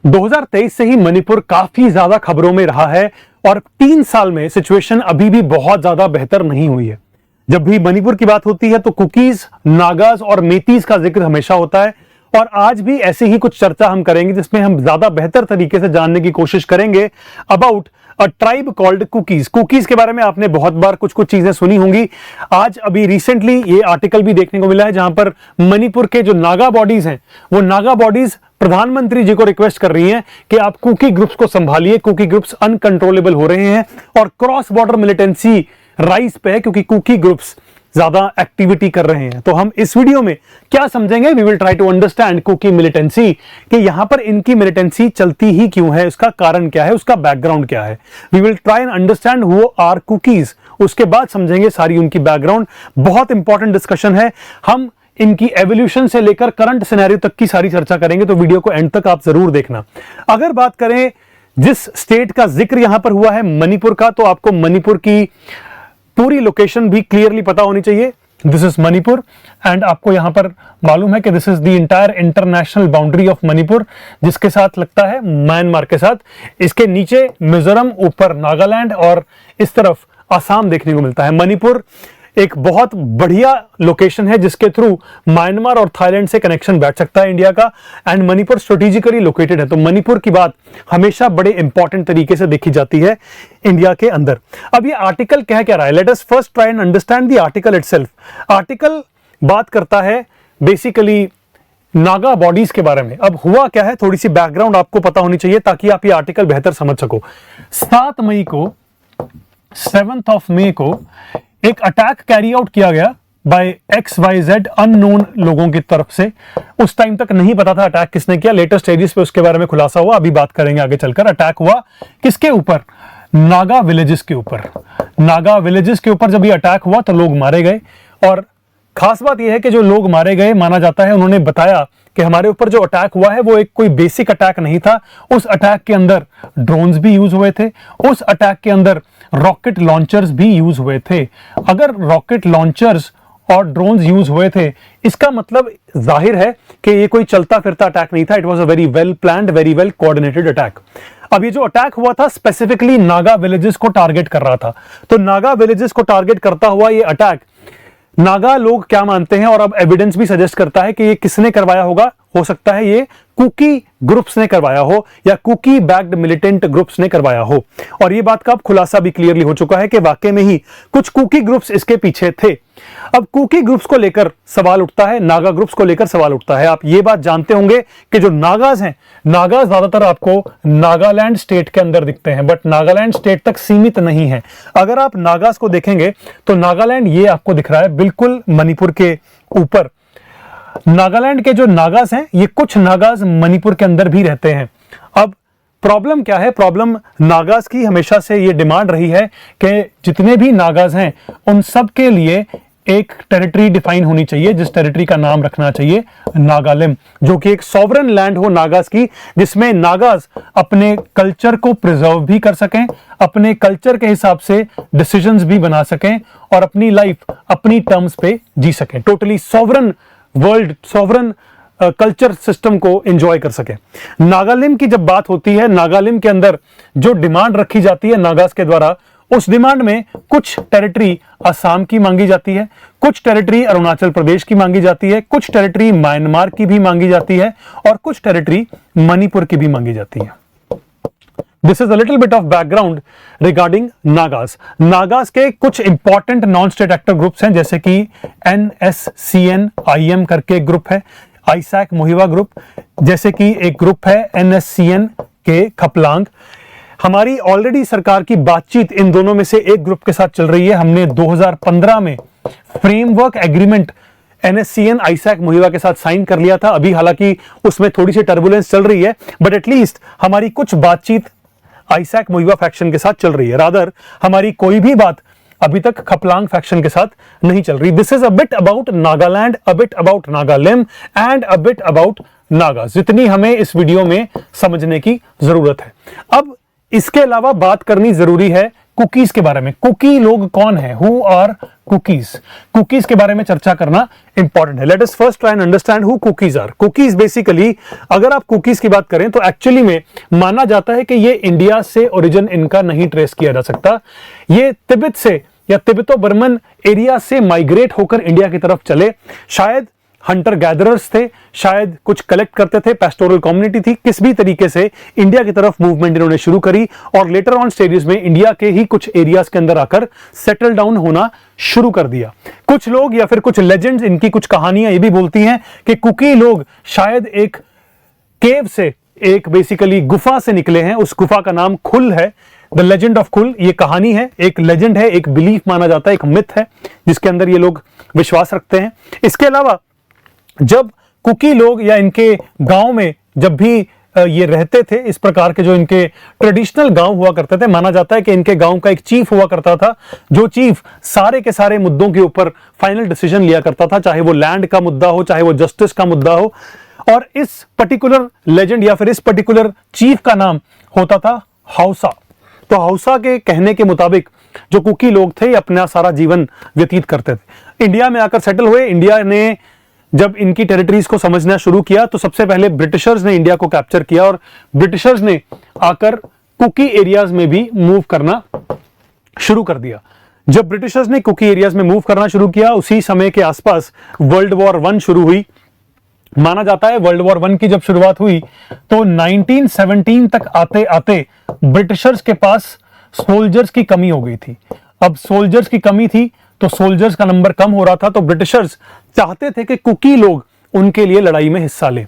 2023 से ही मणिपुर काफी ज्यादा खबरों में रहा है और 3 साल में सिचुएशन अभी भी बहुत ज्यादा बेहतर नहीं हुई है। जब भी मणिपुर की बात होती है तो कुकीज, नागाज और मेतीज का जिक्र हमेशा होता है और आज भी ऐसे ही कुछ चर्चा हम करेंगे जिसमें हम ज्यादा बेहतर तरीके से जानने की कोशिश करेंगे about a tribe called cookies. Cookies के बारे में आपने बहुत बार कुछ कुछ चीजें सुनी होंगी। आज अभी रिसेंटली ये आर्टिकल भी देखने को मिला है जहां पर मणिपुर के जो नागा बॉडीज हैं वो नागा बॉडीज प्रधानमंत्री जी को रिक्वेस्ट कर रही हैं कि आप कुकी ग्रुप्स को संभालिए, कुकी ग्रुप्स अनकंट्रोलेबल हो रहे हैं और क्रॉस बॉर्डर मिलिटेंसी राइज पे है क्योंकि कुकी ग्रुप्स ज्यादा एक्टिविटी कर रहे हैं। तो हम इस वीडियो में क्या समझेंगे, we will try to understand Kuki militancy, कि यहां पर इनकी मिलिटेंसी चलती ही क्यों है, उसका कारण क्या है, उसका बैकग्राउंड क्या है। We will try and understand who are Kukis, उसके बाद समझेंगे सारी उनकी बैकग्राउंड। बहुत इंपॉर्टेंट डिस्कशन है, हम इनकी एवोल्यूशन से लेकर करंट सिनेरियो तक की सारी चर्चा करेंगे, तो वीडियो को एंड तक आप जरूर देखना। अगर बात करें जिस स्टेट का जिक्र यहां पर हुआ है मणिपुर का, तो आपको मणिपुर की पूरी लोकेशन भी क्लियरली पता होनी चाहिए। दिस इज मणिपुर एंड आपको यहां पर मालूम है कि this is the entire international boundary of Manipur, जिसके साथ लगता है म्यांमार के साथ। इसके नीचे मिजोरम, ऊपर नागालैंड और इस तरफ असम देखने को मिलता है। मणिपुर एक बहुत बढ़िया लोकेशन है जिसके थ्रू म्यांमार और थाईलैंड से कनेक्शन बैठ सकता है इंडिया का, एंड मणिपुर स्ट्रेटेजिकली लोकेटेड है। तो मणिपुर की बात हमेशा बड़े इंपॉर्टेंट तरीके से देखी जाती है इंडिया के अंदर। अब ये आर्टिकल कह क्या रहा है, let us first try and understand the article itself. Article बात करता है बेसिकली नागा बॉडीज के बारे में। अब हुआ क्या है, थोड़ी सी बैकग्राउंड आपको पता होनी चाहिए ताकि आप ये आर्टिकल बेहतर समझ सको। 7 मई को, 7th of May को एक अटैक कैरी आउट किया गया बाय XYZ अननोन लोगों की तरफ से। उस टाइम तक नहीं पता था अटैक किसने किया, लेटेस्ट स्टेजेस पे उसके बारे में खुलासा हुआ, अभी बात करेंगे आगे चलकर। अटैक हुआ किसके ऊपर, नागा विलेजेस के ऊपर। नागा विलेजेस के ऊपर जब ये अटैक हुआ तो लोग मारे गए, और खास बात यह है कि जो लोग मारे गए, माना जाता है उन्होंने बताया कि हमारे ऊपर जो अटैक हुआ है वो एक कोई बेसिक अटैक नहीं था। उस अटैक के अंदर ड्रोन्स भी यूज हुए थे, उस अटैक के अंदर रॉकेट लॉन्चर्स भी यूज हुए थे। अगर रॉकेट लॉन्चर्स और ड्रोन्स यूज हुए थे, इसका मतलब जाहिर है कि ये कोई चलता फिरता अटैक नहीं था। It was a very well planned, very well coordinated attack. अब ये जो अटैक हुआ था स्पेसिफिकली नागा विलेजेस को टारगेट कर रहा था। तो नागा विलेजेस को टारगेट करता हुआ ये अटैक, नागा लोग क्या मानते हैं और अब एविडेंस भी सजेस्ट करता है कि ये किसने करवाया होगा। हो सकता है ये कुकी ग्रुप्स ने करवाया हो या कुकी बैक्ड मिलिटेंट ग्रुप्स ने करवाया हो, और ये बात का अब खुलासा भी क्लियरली हो चुका है कि वाकई में ही कुछ कुकी ग्रुप्स इसके पीछे थे। अब कुकी ग्रुप्स को लेकर सवाल उठता है, नागा ग्रुप्स को लेकर सवाल उठता है। आप ये बात जानते होंगे कि जो नागाज हैं, नागाज ज्यादातर आपको नागालैंड स्टेट के अंदर दिखते हैं, बट नागालैंड स्टेट तक सीमित नहीं है। अगर आप नागाज को देखेंगे तो नागालैंड ये आपको दिख रहा है बिल्कुल मणिपुर के ऊपर। नागालैंड के जो नागाज हैं, ये कुछ नागाज मणिपुर के अंदर भी रहते हैं। अब प्रॉब्लम क्या है, प्रॉब्लम नागाज की हमेशा से ये डिमांड रही है कि जितने भी नागाज हैं उन सब के लिए एक टेरिटरी डिफाइन होनी चाहिए, जिस टेरिटरी का नाम रखना चाहिए नागालिम, जो कि एक सॉवरन लैंड हो नागाज की, जिसमें नागाज अपने कल्चर को प्रिजर्व भी कर सकें, अपने कल्चर के हिसाब से डिसीजंस भी बना सकें और अपनी लाइफ अपनी टर्म्स पे जी सकें। Totally sovereign world, sovereign culture system को एंजॉय कर सके। नागालिम की जब बात होती है, नागालिम के अंदर जो डिमांड रखी जाती है नागास के द्वारा, उस डिमांड में कुछ टेरिटरी असम की मांगी जाती है, कुछ टेरिटरी अरुणाचल प्रदेश की मांगी जाती है, कुछ टेरिटरी म्यांमार की भी मांगी जाती है और कुछ टेरिटरी मणिपुर की भी मांगी जाती है। This is a little bit of background regarding Nagas. Nagas के कुछ important non state actor groups हैं, जैसे कि NSCN-IM करके ग्रुप है, आईसैक मोहिवा ग्रुप, जैसे कि एक ग्रुप है NSCN के खपलांग। हमारी ऑलरेडी सरकार की बातचीत इन दोनों में से एक ग्रुप के साथ चल रही है। हमने 2015 में फ्रेमवर्क एग्रीमेंट NSCN आईसैक मोहिवा के साथ साइन कर लिया था। अभी हालांकि उसमें थोड़ी सी टर्बुलेंस चल रही है, बट एटलीस्ट हमारी कुछ बातचीत आईसैक मोहिवा फैक्शन के साथ चल रही है। रादर हमारी कोई भी बात अभी तक खपलांग फैक्शन के साथ नहीं चल रही। This is a bit about Nagaland, a bit about Nagalim and a bit about Nagas, जितनी हमें इस वीडियो में समझने की जरूरत है। अब इसके अलावा बात करनी जरूरी है कुकीज के बारे में। कुकी लोग कौन है, हु आर कुकीज, कुकीज के बारे में चर्चा करना इंपॉर्टेंट है। Let us first try and understand who Kukis are. Kukis basically, अगर आप कुकीज की बात करें तो एक्चुअली में माना जाता है कि ये इंडिया से ओरिजिन इनका नहीं ट्रेस किया जा सकता। ये तिब्बत से या तिब्बतो बर्मन एरिया से माइग्रेट होकर इंडिया की तरफ चले। शायद हंटर गैदरर्स थे, शायद कुछ कलेक्ट करते थे, पेस्टोरल कम्युनिटी थी, किस भी तरीके से इंडिया की तरफ मूवमेंट इन्होंने शुरू करी और लेटर ऑन स्टेजेस में इंडिया के ही कुछ एरियाज के अंदर आकर सेटल डाउन होना शुरू कर दिया। कुछ लोग या फिर कुछ लेजेंड्स, इनकी कुछ कहानियां ये भी बोलती हैं कि कुकी लोग शायद एक केव से, एक बेसिकली गुफा से निकले हैं। उस गुफा का नाम खुल है, द लेजेंड ऑफ खुल। ये कहानी है, एक लेजेंड है, एक बिलीफ माना जाता है, एक मिथ है जिसके अंदर ये लोग विश्वास रखते हैं। इसके अलावा जब कुकी लोग या इनके गांव में जब भी ये रहते थे, इस प्रकार के जो इनके ट्रेडिशनल गांव हुआ करते थे, माना जाता है कि इनके गांव का एक चीफ हुआ करता था, जो चीफ सारे के सारे मुद्दों के ऊपर फाइनल डिसीजन लिया करता था, चाहे वो लैंड का मुद्दा हो, चाहे वो जस्टिस का मुद्दा हो। और इस पर्टिकुलर लेजेंड या फिर इस पर्टिकुलर चीफ का नाम होता था हौसा। तो हौसा के कहने के मुताबिक जो कुकी लोग थे अपना सारा जीवन व्यतीत करते थे। इंडिया में आकर सेटल हुए। इंडिया ने जब इनकी टेरिटरीज को समझना शुरू किया तो सबसे पहले ब्रिटिशर्स ने इंडिया को कैप्चर किया और ब्रिटिशर्स ने आकर कुकी एरियाज में भी मूव करना शुरू कर दिया। जब ब्रिटिशर्स ने कुकी एरियाज में मूव करना शुरू किया, उसी समय के आसपास वर्ल्ड वॉर 1 शुरू हुई। माना जाता है वर्ल्ड वॉर 1 की जब शुरुआत हुई तो 1917 तक आते आते ब्रिटिशर्स के पास सोल्जर्स की कमी हो गई थी। अब सोल्जर्स की कमी थी तो सोल्जर्स का नंबर कम हो रहा था, तो ब्रिटिशर्स चाहते थे कि कुकी लोग उनके लिए लड़ाई में हिस्सा लें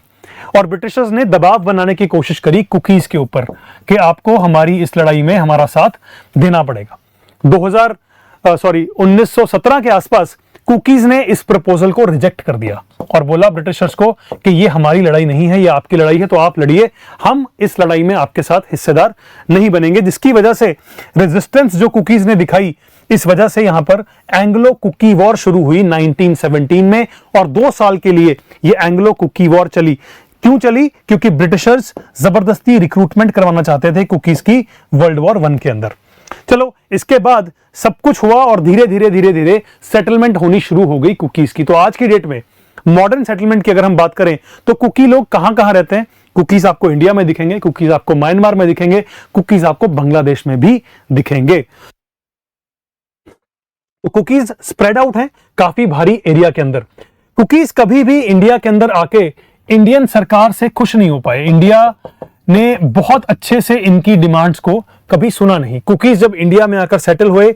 और ब्रिटिशर्स ने दबाव बनाने की कोशिश करी कुकीज के ऊपर कि आपको हमारी इस लड़ाई में हमारा साथ देना पड़ेगा। 1917 के आसपास कुकीज ने इस प्रपोजल को रिजेक्ट कर दिया और बोला ब्रिटिशर्स को कि ये हमारी लड़ाई नहीं है, ये आपकी लड़ाई है, तो आप लड़िए, हम इस लड़ाई में आपके साथ हिस्सेदार नहीं बनेंगे। जिसकी वजह से रेजिस्टेंस जो कुकीज ने दिखाई, इस वजह से यहां पर एंग्लो कुकी वॉर शुरू हुई 1917 में और 2 साल के लिए ये एंग्लो कुकी वॉर चली। क्यों चली? क्योंकि ब्रिटिशर्स जबरदस्ती रिक्रूटमेंट करवाना चाहते थे कुकीज की वर्ल्ड वॉर 1 के अंदर। चलो, इसके बाद सब कुछ हुआ और धीरे धीरे सेटलमेंट होनी शुरू हो गई कुकीज की। तो आज की डेट में मॉडर्न सेटलमेंट की अगर हम बात करें तो कुकी लोग कहां कहां रहते हैं? कुकीज आपको इंडिया में दिखेंगे, कुकीज आपको म्यांमार में दिखेंगे, कुकीज आपको बांग्लादेश में भी दिखेंगे। तो कुकीज स्प्रेड आउट हैं काफी भारी एरिया के अंदर। कुकीज कभी भी इंडिया के अंदर आके इंडियन सरकार से खुश नहीं हो पाए। इंडिया ने बहुत अच्छे से इनकी डिमांड्स को कभी सुना नहीं। कुकीज जब इंडिया में आकर सेटल हुए,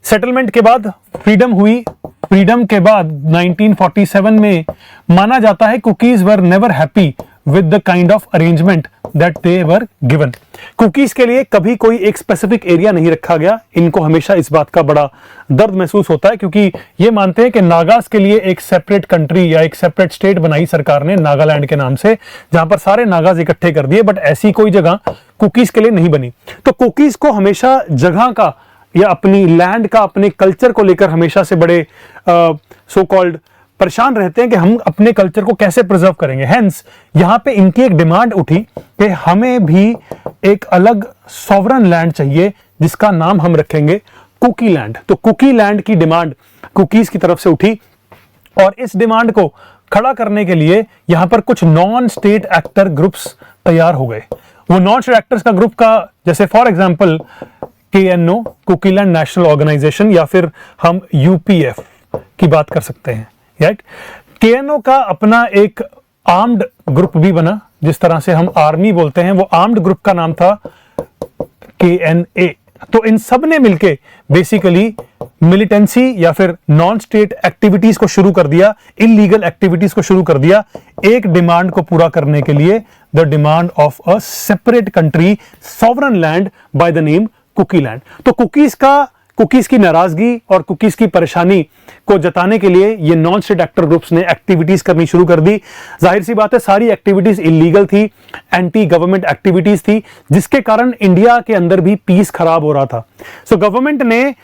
सेटलमेंट के बाद फ्रीडम हुई। फ्रीडम के बाद 1947 में माना जाता है cookies were never happy with the kind of arrangement that they were given. Cookies के लिए कभी कोई एक स्पेसिफिक एरिया नहीं रखा गया। इनको हमेशा इस बात का बड़ा दर्द महसूस होता है क्योंकि ये मानते हैं कि नागास के लिए एक सेपरेट कंट्री या एक सेपरेट स्टेट बनाई सरकार ने नागालैंड के नाम से, जहां पर सारे नागास इकट्ठे कर दिए, बट ऐसी कोई जगह कुकीज के लिए नहीं बनी। तो कुकीज को हमेशा जगह का या अपनी लैंड का, अपने कल्चर को लेकर हमेशा से बड़े सो कॉल्ड परेशान रहते हैं कि हम अपने कल्चर को कैसे प्रिजर्व करेंगे। हेंस यहां पे इनकी एक डिमांड उठी कि हमें भी एक अलग सॉवरन लैंड चाहिए जिसका नाम हम रखेंगे कुकी लैंड। तो कुकी लैंड की डिमांड कुकीज की तरफ से उठी और इस डिमांड को खड़ा करने के लिए यहां पर कुछ नॉन स्टेट एक्टर ग्रुप्स तैयार हो गए। वो नॉन स्टेट एक्टर्स का ग्रुप का जैसे for example KNO, Kuki land national organization, या फिर हम UPF की बात कर सकते हैं। राइट, KNO का अपना एक आर्म्ड ग्रुप भी बना, जिस तरह से हम आर्मी बोलते हैं, वो आर्म्ड ग्रुप का नाम था KNA। तो इन सब ने मिलके बेसिकली मिलिटेंसी या फिर नॉन स्टेट एक्टिविटीज को शुरू कर दिया, इलीगल एक्टिविटीज को शुरू कर दिया, एक डिमांड को पूरा करने के लिए, the demand of a separate country, sovereign land by the name Kuki land. तो कुकीज की नाराजगी और कुकीज की परेशानी को जताने के लिए ये नॉन स्टेट एक्टर ग्रुप्स ने एक्टिविटीज करनी शुरू कर दी। जाहिर सी बात है सारी एक्टिविटीज इलीगल थी, एंटी गवर्नमेंट एक्टिविटीज थी, जिसके कारण इंडिया के अंदर भी पीस खराब हो रहा था। सो गवर्नमेंट ने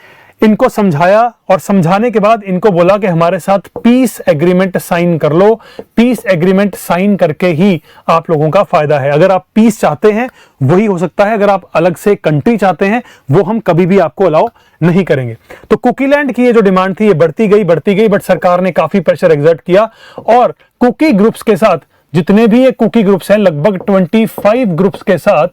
इनको समझाया और समझाने के बाद इनको बोला कि हमारे साथ पीस एग्रीमेंट साइन कर लो, पीस एग्रीमेंट साइन करके ही आप लोगों का फायदा है। अगर आप पीस चाहते हैं वही हो सकता है, अगर आप अलग से कंट्री चाहते हैं वो हम कभी भी आपको अलाउ नहीं करेंगे। तो कुकीलैंड की ये जो डिमांड थी ये बढ़ती गई, बट सरकार ने काफी प्रेशर एक्सर्ट किया और कुकी ग्रुप्स के साथ, जितने भी ये कुकी ग्रुप्स हैं, लगभग 25 ग्रुप्स के साथ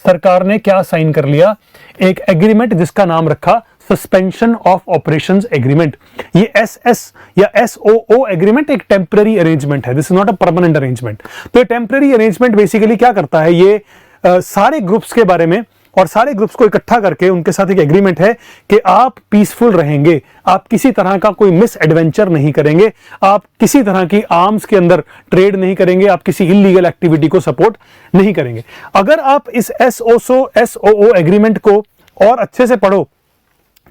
सरकार ने क्या साइन कर लिया, एक एग्रीमेंट जिसका नाम रखा सस्पेंशन ऑफ ऑपरेशंस एग्रीमेंट। ये एसएस या एसओओ एग्रीमेंट एक टेम्पररी अरेंजमेंट है, this is not a permanent arrangement. तो ये टेम्पररी अरेंजमेंट बेसिकली क्या करता है, ये सारे ग्रुप्स के बारे में और सारे ग्रुप्स को इकट्ठा करके उनके साथ एक एग्रीमेंट है कि आप पीसफुल रहेंगे, आप किसी तरह का कोई मिस एडवेंचर नहीं करेंगे, आप किसी तरह की आर्म्स के अंदर ट्रेड नहीं करेंगे, आप किसी इलीगल एक्टिविटी को सपोर्ट नहीं करेंगे। अगर आप इस एसओओ एग्रीमेंट को और अच्छे से पढ़ो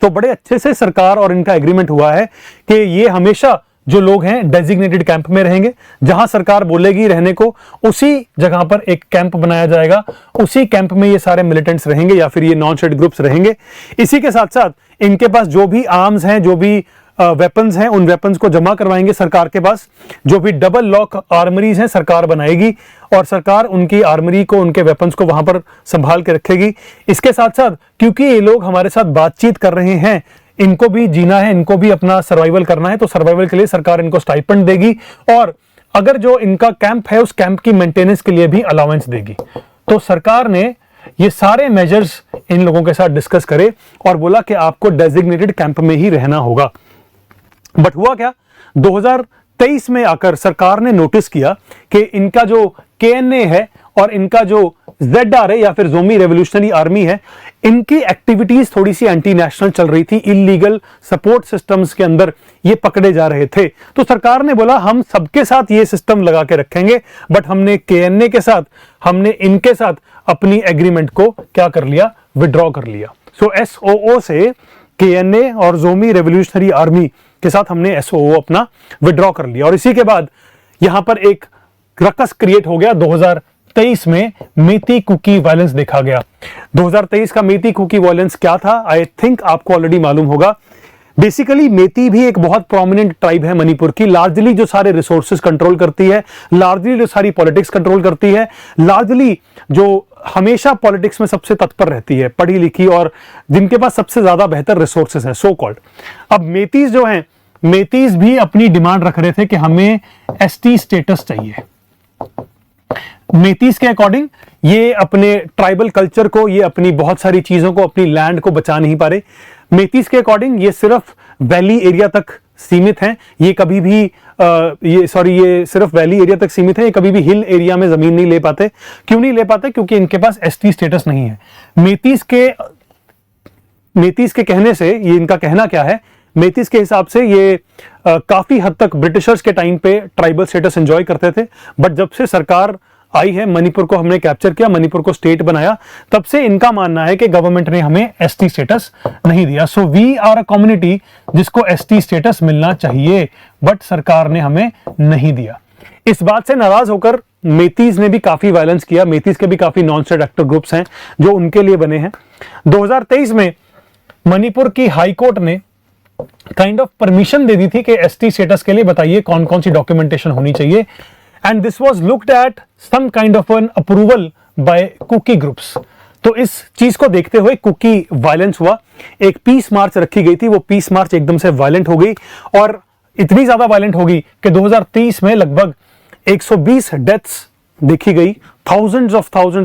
तो बड़े अच्छे से सरकार और इनका एग्रीमेंट हुआ है कि ये हमेशा जो लोग हैं डेजिग्नेटेड कैंप में रहेंगे, जहां सरकार बोलेगी रहने को उसी जगह पर एक कैंप बनाया जाएगा, उसी कैंप में ये सारे मिलिटेंट्स रहेंगे या फिर ये नॉन स्टेट ग्रुप्स रहेंगे। इसी के साथ साथ इनके पास जो भी आर्म्स हैं, जो भी वेपन्स हैं, उन वेपन्स को जमा करवाएंगे सरकार के पास। जो भी डबल लॉक आर्मरीज हैं सरकार बनाएगी और सरकार उनकी आर्मरी को, उनके वेपन्स को वहां पर संभाल के रखेगी। इसके साथ साथ क्योंकि ये लोग हमारे साथ बातचीत कर रहे हैं, इनको भी जीना है, इनको भी अपना सर्वाइवल करना है, तो सर्वाइवल के लिए सरकार इनको स्टाइपेंड देगी और अगर जो इनका कैंप है उस कैंप की मेंटेनेंस के लिए भी अलाउंस देगी। तो सरकार ने ये सारे मेजर्स इन लोगों के साथ डिस्कस करे और बोला कि आपको डेजिग्नेटेड कैंप में ही रहना होगा। बट हुआ क्या, 2023 में आकर सरकार ने नोटिस किया कि इनका जो केएनए है और इनका जो ZR है या फिर ज़ोमी रेवोल्यूशनरी आर्मी है, इनकी एक्टिविटीज थोड़ी सी एंटी नेशनल चल रही थी, इलीगल सपोर्ट सिस्टम्स के अंदर ये पकड़े जा रहे थे। तो सरकार ने बोला हम सबके साथ ये सिस्टम लगा के रखेंगे, बट हमने केएनए के साथ, हमने इनके साथ अपनी एग्रीमेंट को क्या कर लिया, विड्रॉ कर लिया। सो एसओओ से केएनए और ज़ोमी रेवोल्यूशनरी आर्मी के साथ हमने एसओओ अपना विड्रॉ कर लिया और इसी के बाद यहां पर एक रकस क्रिएट हो गया। 2023 में मेती कुकी वायलेंस देखा गया। 2023 का मेती कुकी वायलेंस क्या था, आई थिंक आपको ऑलरेडी मालूम होगा। बेसिकली मेती भी एक बहुत प्रोमिनेंट ट्राइब है मणिपुर की, लार्जली जो सारे रिसोर्सेज कंट्रोल करती है, लार्जली जो सारी पॉलिटिक्स कंट्रोल करती है, लार्जली जो हमेशा पॉलिटिक्स में सबसे तत्पर रहती है, पढ़ी लिखी और जिनके पास सबसे ज्यादा बेहतर रिसोर्सेज हैं, सो कॉल्ड। अब मेतीज जो हैं, मेतीज भी अपनी डिमांड रख रहे थे कि हमें एसटी स्टेटस चाहिए। मेतीज के अकॉर्डिंग ये अपने ट्राइबल कल्चर को, ये अपनी बहुत सारी चीजों को, अपनी लैंड को बचा नहीं पा रहे। मेतीज के अकॉर्डिंग ये सिर्फ वैली एरिया तक सीमित हैं, ये कभी भी ये सिर्फ वैली एरिया तक सीमित है, ये कभी भी हिल एरिया में जमीन नहीं ले पाते। क्यों नहीं ले पाते? क्योंकि इनके पास एसटी स्टेटस नहीं है। मेतीज के कहने से, ये इनका कहना क्या है, मेतीज के हिसाब से ये काफी हद तक ब्रिटिशर्स के टाइम पे ट्राइबल स्टेटस एंजॉय करते थे, बट जब से सरकार आई है, मणिपुर को हमने कैप्चर किया, मणिपुर को स्टेट बनाया, तब से इनका मानना है कि गवर्नमेंट ने हमें एसटी स्टेटस नहीं दिया। So we are a community जिसको एसटी स्टेटस मिलना चाहिए, बट सरकार ने हमें नहीं दिया। इस बात से नाराज होकर मेतीज ने भी काफी वायलेंस किया। मेतीज के भी काफी नॉन स्टेट एक्टर ग्रुप्स हैं जो उनके लिए बने हैं। 2023 में मणिपुर की हाई कोर्ट ने काइंड ऑफ परमिशन दे दी थी कि एसटी स्टेटस के लिए बताइए कौन कौन सी डॉक्यूमेंटेशन होनी चाहिए, and this was looked at some kind of an approval by Kuki groups. तो इस चीज को देखते हुए कुकी वायलेंस हुआ, एक पीस मार्च रखी गई थी, वो पीस मार्च एकदम से वायलेंट हो गई और इतनी ज्यादा वायलेंट हो गई कि 2023 में लगभग 120 डेथ्स देखी गई। थाउजेंड्स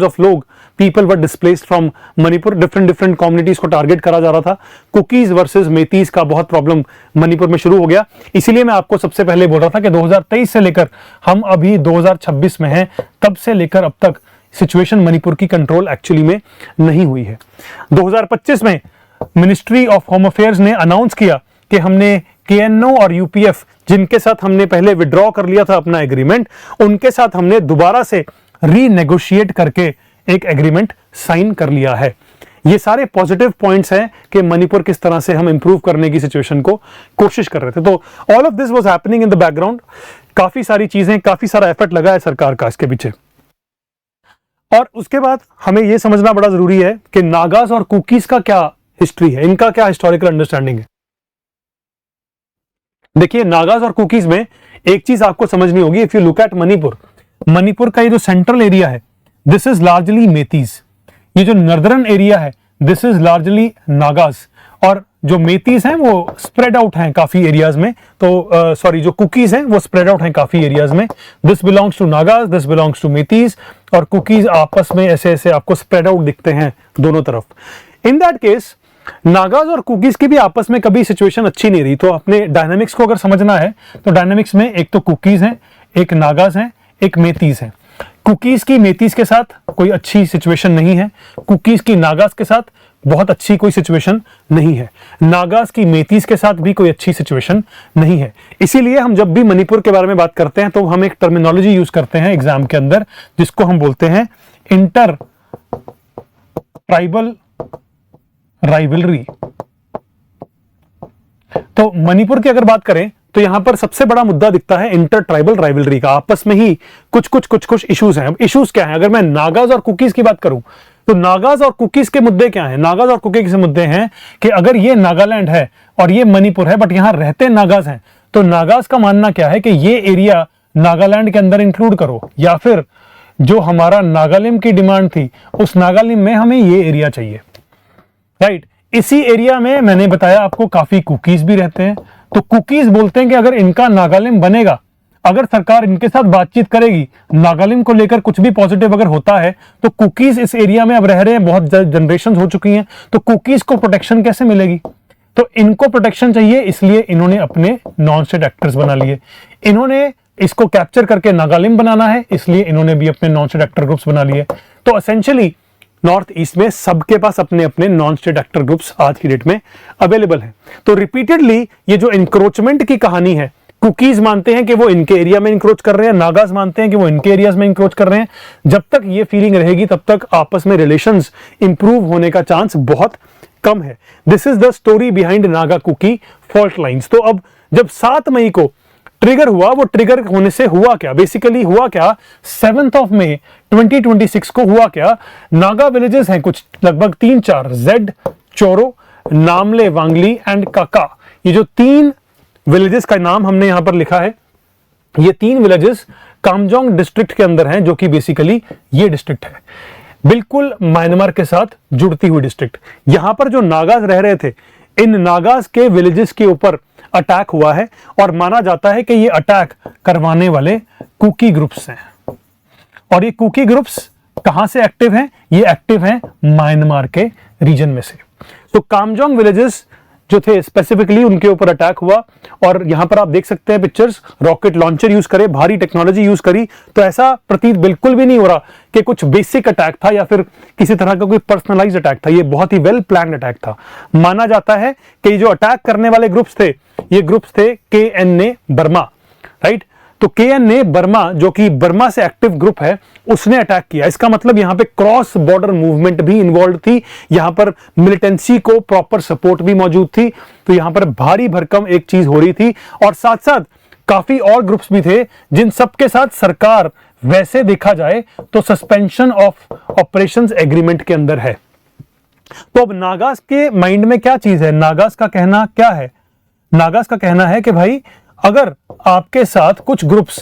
ऑफ लोग, people were displaced from Manipur. Different communities को टारगेट करा जा रहा था। कुकीज वर्सेस मेतीज का बहुत प्रॉब्लम मणिपुर में शुरू हो गया। इसीलिए मैं आपको सबसे पहले बोल रहा था कि 2023 से लेकर हम अभी 2026 में हैं, तब से लेकर अब तक सिचुएशन मणिपुर की कंट्रोल एक्चुअली में नहीं हुई है। 2025 में मिनिस्ट्री ऑफ होम अफेयर्स ने अनाउंस किया कि हमने केएनओ और यूपीएफ, जिनके साथ हमने पहले विड्रॉ कर लिया था अपना एग्रीमेंट, उनके साथ हमने दोबारा से रीनेगोशिएट करके एक एग्रीमेंट साइन कर लिया है। ये सारे पॉजिटिव पॉइंट्स हैं कि मणिपुर किस तरह से हम इंप्रूव करने की सिचुएशन को कोशिश कर रहे थे। तो all of this was happening in the background. काफी सारी चीजें, काफी सारा एफर्ट लगा है सरकार का इसके पीछे। और उसके बाद हमें यह समझना बड़ा जरूरी है कि नागाज और कुकीज का क्या हिस्ट्री है, इनका क्या हिस्टोरिकल अंडरस्टैंडिंग है। देखिए नागाज और कुकीज में एक चीज आपको समझनी होगी, if you look at Manipur, Manipur का ये जो सेंट्रल एरिया है दिस इज लार्जली मेतीज, ये जो नॉर्दर्न एरिया है दिस इज लार्जली नागाज, और जो मेतीज हैं वो स्प्रेड आउट हैं काफी एरियाज में, तो सॉरी जो कुकीज हैं वो स्प्रेड आउट हैं काफी एरियाज में। This belongs to Nagas, this belongs to Meiteis, और कुकीज आपस में ऐसे ऐसे आपको स्प्रेड आउट दिखते हैं दोनों तरफ। इन दैट केस नागाज और कुकीज की भी आपस में कभी सिचुएशन अच्छी नहीं रही, तो अपने डायनामिक्स को अगर समझना है तो डायनामिक्स में एक तो कुकीज हैं, एक नागाज हैं, एक मेतीज हैं। कुकीज की मेतीज के साथ कोई अच्छी सिचुएशन नहीं है, कुकीज की नागाज के साथ बहुत अच्छी कोई सिचुएशन नहीं है, नागाज की मेतीज के साथ भी कोई अच्छी सिचुएशन नहीं है। इसीलिए हम जब भी मणिपुर के बारे में बात करते हैं तो हम एक टर्मिनोलॉजी यूज करते हैं एग्जाम के अंदर जिसको हम बोलते हैं इंटर ट्राइबल राइवलरी। तो मणिपुर की अगर बात करें तो यहां पर सबसे बड़ा मुद्दा दिखता है इंटर ट्राइबल राइवलरी का, आपस में ही कुछ इश्यूज हैं। अब इश्यूज क्या हैं? अगर मैं नागाज और कुकीज की बात करूं तो नागाज और कुकीज के मुद्दे क्या हैं? नागाज और कुकीज के मुद्दे हैं कि अगर ये नागालैंड है और ये मणिपुर है बट यहां रहते नागाज हैं, तो नागाज का मानना क्या है कि ये एरिया नागालैंड के अंदर इंक्लूड करो, या फिर जो हमारा नागालिम की डिमांड थी उस नागालिम में हमें ये एरिया चाहिए, राइट। इसी एरिया में मैंने बताया आपको काफी कुकीज भी रहते हैं, तो कुकीज बोलते हैं कि अगर इनका नागालिम बनेगा, अगर सरकार इनके साथ बातचीत करेगी, नागालिम को लेकर कुछ भी पॉजिटिव अगर होता है, तो कुकीज इस एरिया में अब रह रहे हैं, बहुत जनरेशन हो चुकी हैं, तो कुकीज को प्रोटेक्शन कैसे मिलेगी? तो इनको प्रोटेक्शन चाहिए, इसलिए इन्होंने अपने नॉन स्टेट एक्टर्स बना लिए। इन्होंने इसको कैप्चर करके नागालिम बनाना है, इसलिए इन्होंने भी अपने नॉन स्टेट एक्टर ग्रुप्स बना लिए। तो एसेंशियली नॉर्थ ईस्ट में सबके पास अपने अपने नॉन स्टेट एक्टर ग्रुप्स आज की डेट में अवेलेबल हैं। तो रिपीटेडली ये जो इंक्रोचमेंट की कहानी है, कुकीज मानते हैं कि वो इनके एरिया में इंक्रोच कर रहे हैं, नागाज मानते हैं कि वो इनके एरियाज में इंक्रोच कर रहे हैं। जब तक ये फीलिंग रहेगी तब तक आपस में रिलेशंस इंप्रूव होने का चांस बहुत कम है। This is the story behind Naga Kuki fault lines. तो अब जब 7 मई को ट्रिगर हुआ, वो ट्रिगर होने से हुआ क्या? बेसिकली हुआ क्या, 7 मई 2026 को हुआ क्या, नागा विलेजेस हैं कुछ लगभग 3-4, जेड, चोरो, नामले, वांगली एंड काका। ये जो 3 विलेजेस का नाम हमने यहां पर लिखा है, ये 3 विलेजेस कामजोंग डिस्ट्रिक्ट के अंदर हैं, जो कि बेसिकली ये डिस्ट्रिक्ट है, बिल्कुल म्यांमार के साथ जुड़ती हुई डिस्ट्रिक्ट। यहां पर जो नागाज रह रहे थे, इन नागाज के विलेजेस के ऊपर अटैक हुआ है और माना जाता है कि ये अटैक करवाने वाले कुकी ग्रुप्स हैं। और ये कुकी ग्रुप्स कहां से एक्टिव हैं? ये एक्टिव हैं म्यांमार के रीजन में से। तो कामजोंग विलेजेस जो थे स्पेसिफिकली उनके ऊपर अटैक हुआ, और यहां पर आप देख सकते हैं पिक्चर्स, रॉकेट लॉन्चर यूज करे, भारी टेक्नोलॉजी यूज करी, तो ऐसा प्रतीत बिल्कुल भी नहीं हो रहा कि कुछ बेसिक अटैक था या फिर किसी तरह का कोई पर्सनलाइज्ड अटैक था। ये बहुत ही वेल प्लान्ड अटैक था। माना जाता है कि जो अटैक करने वाले ग्रुप्स थे, ये ग्रुप्स थे KNA बर्मा, राइट। तो KNA बर्मा जो कि बर्मा से एक्टिव ग्रुप है, उसने अटैक किया। इसका मतलब यहां पे क्रॉस बॉर्डर मूवमेंट भी इन्वॉल्व थी, यहां पर मिलिटेंसी को प्रॉपर सपोर्ट भी मौजूद थी। तो यहां पर भारी भरकम एक चीज हो रही थी, और साथ साथ काफी और ग्रुप्स भी थे जिन सबके साथ सरकार वैसे देखा जाए तो सस्पेंशन ऑफ ऑपरेशंस एग्रीमेंट के अंदर है। तो अब नागाज के माइंड में क्या चीज है? नागाज का कहना क्या है? नागाज का कहना है कि भाई अगर आपके साथ कुछ groups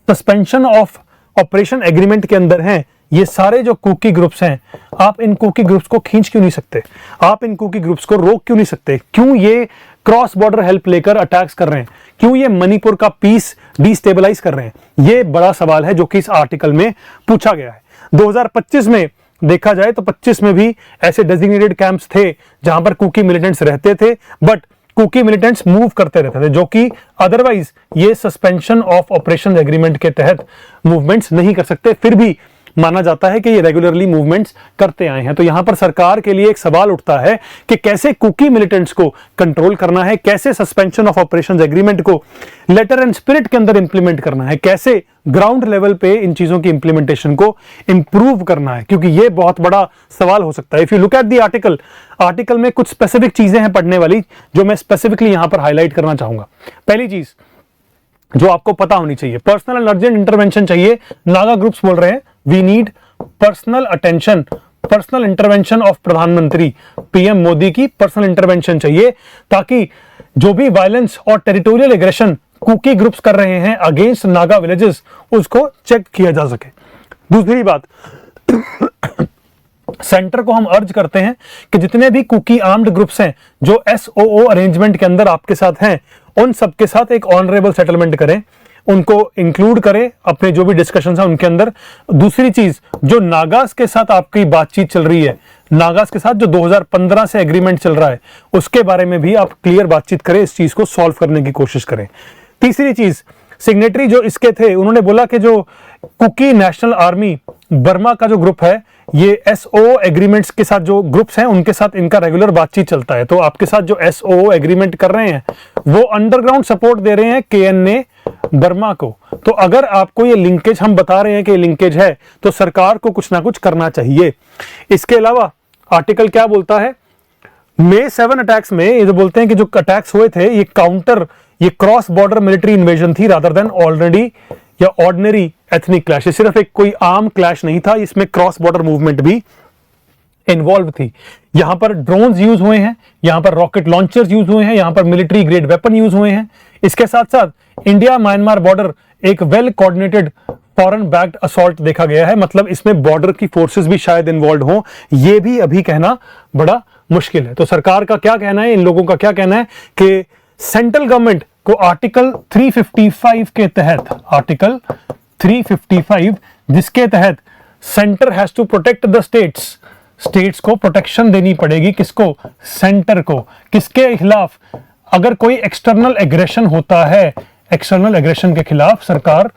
suspension of operation agreement के अंदर हैं, ये सारे जो कुकी ग्रुप्स हैं, आप इन कुकी ग्रुप्स को खींच क्यों नहीं सकते? आप इन कुकी ग्रुप्स को रोक क्यों नहीं सकते? क्यों ये क्रॉस बॉर्डर हेल्प लेकर अटैक्स कर रहे हैं? क्यों ये मणिपुर का पीस डिस्टेबलाइज कर रहे हैं? ये बड़ा सवाल है जो कि इस आर्टिकल में पूछा गया है। 2025 में देखा जाए तो 25 में भी ऐसे डेजिग्नेटेड कैंप्स थे जहां पर कुकी मिलिटेंट्स रहते थे, बट कुकी मिलिटेंट्स मूव करते रहते थे, जो कि अदरवाइज ये सस्पेंशन ऑफ ऑपरेशन एग्रीमेंट के तहत मूवमेंट्स नहीं कर सकते। फिर भी माना जाता है कि ये रेगुलरली मूवमेंट्स करते आए हैं। तो यहां पर सरकार के लिए एक सवाल उठता है कि कैसे कुकी मिलिटेंट्स को कंट्रोल करना है, कैसे सस्पेंशन ऑफ ऑपरेशंस एग्रीमेंट को लेटर एंड स्पिरिट के अंदर इंप्लीमेंट करना है, कैसे ग्राउंड लेवल पे इन चीजों की इंप्लीमेंटेशन को इंप्रूव करना है, क्योंकि ये बहुत बड़ा सवाल हो सकता है। If you look at the article में कुछ स्पेसिफिक चीजें हैं पढ़ने वाली, जो मैं स्पेसिफिकली यहां पर हाईलाइट करना चाहूंगा। पहली चीज जो आपको पता होनी चाहिए, पर्सनल एंड अर्जेंट इंटरवेंशन चाहिए। नागा ग्रुप्स बोल रहे हैं we need personal attention, personal intervention of प्रधानमंत्री, पीएम मोदी की पर्सनल इंटरवेंशन चाहिए, ताकि जो भी वायलेंस और टेरिटोरियल एग्रेशन कुकी ग्रुप्स कर रहे हैं अगेंस्ट नागा विलेजेस, उसको चेक किया जा सके। दूसरी बात, सेंटर को हम अर्ज करते हैं कि जितने भी कुकी आर्म्ड ग्रुप्स हैं जो एसओओ अरेंजमेंट के अंदर आपके साथ हैं, उन सबके साथ एक ऑनरेबल सेटलमेंट करें, उनको इंक्लूड करें अपने जो भी डिस्कशंस हैं उनके अंदर। दूसरी चीज, जो नागास के साथ आपकी बातचीत चल रही है, नागास के साथ जो 2015 से एग्रीमेंट चल रहा है, उसके बारे में भी आप क्लियर बातचीत करें, इस चीज को सॉल्व करने की कोशिश करें। तीसरी चीज, सिग्नेटरी जो इसके थे उन्होंने बोला कि जो कुकी नेशनल आर्मी बर्मा का जो ग्रुप है, ये एसओ एग्रीमेंट्स के साथ जो ग्रुप्स हैं उनके साथ इनका रेगुलर बातचीत चलता है। तो आपके साथ जो एसओ एग्रीमेंट कर रहे हैं वो अंडरग्राउंड सपोर्ट दे रहे हैं केएनए बर्मा को। तो अगर आपको ये लिंकेज, हम बता रहे हैं कि लिंकेज है, तो सरकार को कुछ ना कुछ करना चाहिए। इसके अलावा आर्टिकल क्या बोलता है, May 7 अटैक्स में ये जो बोलते हैं कि जो अटैक्स हुए थे ये क्रॉस बॉर्डर मिलिट्री इन्वेजन थी रादर देन ऑलरेडी या ऑर्डिनरी एथनिक क्लैश। सिर्फ एक कोई आर्म क्लैश नहीं था, इसमें क्रॉस बॉर्डर मूवमेंट भी इन्वॉल्व थी। यहां पर ड्रोन्स यूज हुए हैं, यहां पर रॉकेट लॉन्चर्स यूज हुए हैं, यहां पर मिलिट्री ग्रेड वेपन यूज हुए हैं। इसके साथ साथ इंडिया म्यांमार बॉर्डर एक well coordinated foreign backed assault देखा गया है, मतलब इसमें बॉर्डर की फोर्सेस भी शायद इन्वॉल्व हो, ये भी अभी कहना बड़ा मुश्किल है। तो सरकार का क्या कहना है, इन लोगों का क्या कहना है कि सेंट्रल गवर्नमेंट को आर्टिकल 355 के तहत, आर्टिकल 355 जिसके तहत centre has to protect the states को प्रोटेक्शन देनी पड़ेगी। किसको? सेंटर को। किसके खिलाफ? अगर कोई एक्सटर्नल एग्रेशन होता है, एक्सटर्नल एग्रेशन के खिलाफ सरकार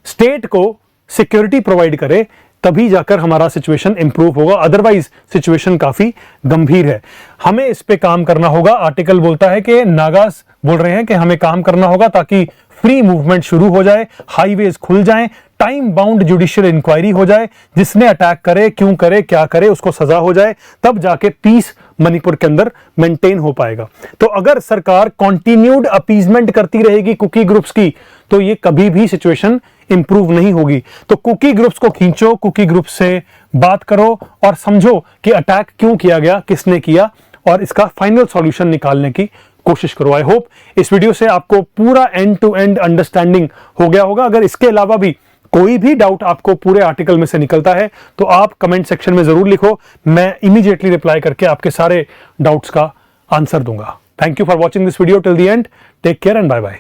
स्टेट को सिक्योरिटी प्रोवाइड करे, तभी जाकर हमारा सिचुएशन इंप्रूव होगा, अदरवाइज सिचुएशन काफी गंभीर है। हमें इस पे काम करना होगा। आर्टिकल बोलता है कि नागास बोल रहे हैं कि हमें काम करना होगा ताकि फ्री मूवमेंट शुरू हो जाए, हाईवेज खुल जाएं, टाइम बाउंड जुडिशियल इंक्वायरी हो जाए, जिसने अटैक करे, क्यों करे, क्या करे, उसको सजा हो जाए, तब जाके पीस मणिपुर के अंदर मेंटेन हो पाएगा। तो अगर सरकार कंटिन्यूड अपीजमेंट करती रहेगी कुकी ग्रुप्स की, तो ये कभी भी सिचुएशन इंप्रूव नहीं होगी। तो कुकी ग्रुप्स को खींचो, कुकी ग्रुप से बात करो और समझो कि अटैक क्यों किया गया, किसने किया, और इसका फाइनल सॉल्यूशन निकालने की कोशिश करो। आई होप इस वीडियो से आपको पूरा एंड टू एंड अंडरस्टैंडिंग हो गया होगा। अगर इसके अलावा भी कोई भी डाउट आपको पूरे आर्टिकल में से निकलता है तो आप कमेंट सेक्शन में जरूर लिखो, मैं इमीडिएटली रिप्लाई करके आपके सारे डाउट्स का आंसर दूंगा। Thank you for watching this video till the end. Take care and bye bye.